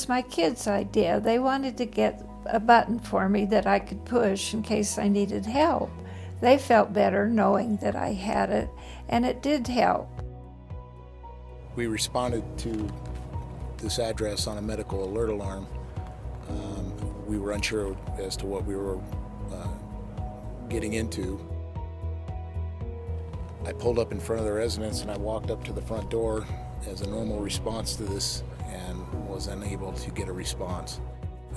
was my kids' idea. They wanted to get a button for me that I could push in case I needed help. They felt better knowing that I had it, and it did help. We responded to this address on a medical alert alarm. We were unsure as to what we were getting into. I pulled up in front of the residence and I walked up to the front door as a normal response to this and was unable to get a response.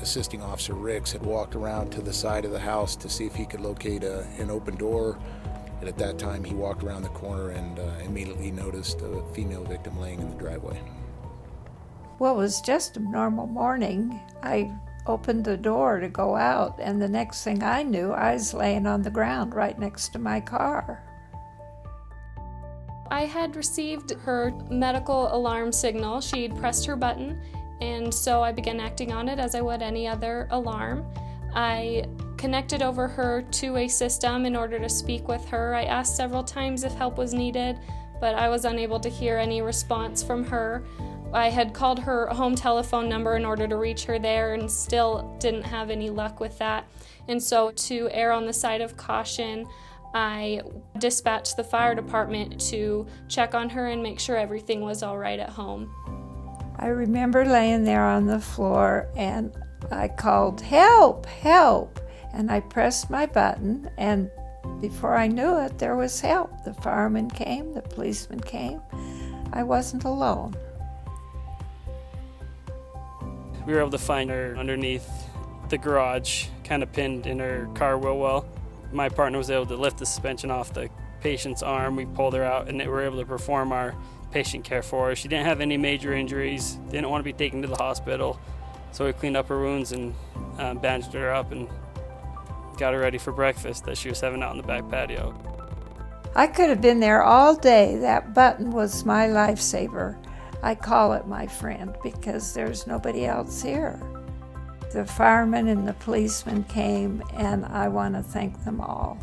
Assisting Officer Ricks had walked around to the side of the house to see if he could locate an open door, and at that time he walked around the corner and immediately noticed a female victim laying in the driveway. Well, it was just a normal morning. I opened the door to go out, and the next thing I knew, I was laying on the ground right next to my car. I had received her medical alarm signal. She'd pressed her button, and so I began acting on it as I would any other alarm. I connected over her to a system in order to speak with her. I asked several times if help was needed, but I was unable to hear any response from her. I had called her home telephone number in order to reach her there and still didn't have any luck with that. And so, to err on the side of caution, I dispatched the fire department to check on her and make sure everything was all right at home. I remember laying there on the floor and I called, "Help, help!" And I pressed my button, and before I knew it, there was help. The fireman came, the policeman came. I wasn't alone. We were able to find her underneath the garage, kind of pinned in her car wheel well. My partner was able to lift the suspension off the patient's arm. We pulled her out and we were able to perform our patient care for her. She didn't have any major injuries, didn't want to be taken to the hospital, so we cleaned up her wounds and bandaged her up and got her ready for breakfast that she was having out on the back patio. I could have been there all day. That button was my lifesaver. I call it my friend because there's nobody else here. The firemen and the policemen came, and I want to thank them all.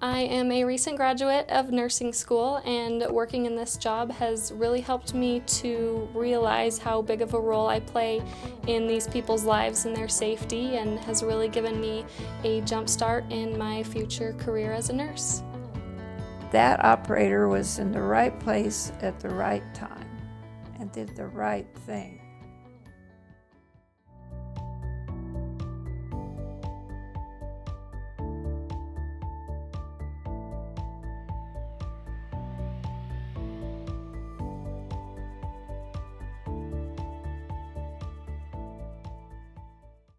I am a recent graduate of nursing school, and working in this job has really helped me to realize how big of a role I play in these people's lives and their safety, and has really given me a jump start in my future career as a nurse. That operator was in the right place at the right time and did the right thing.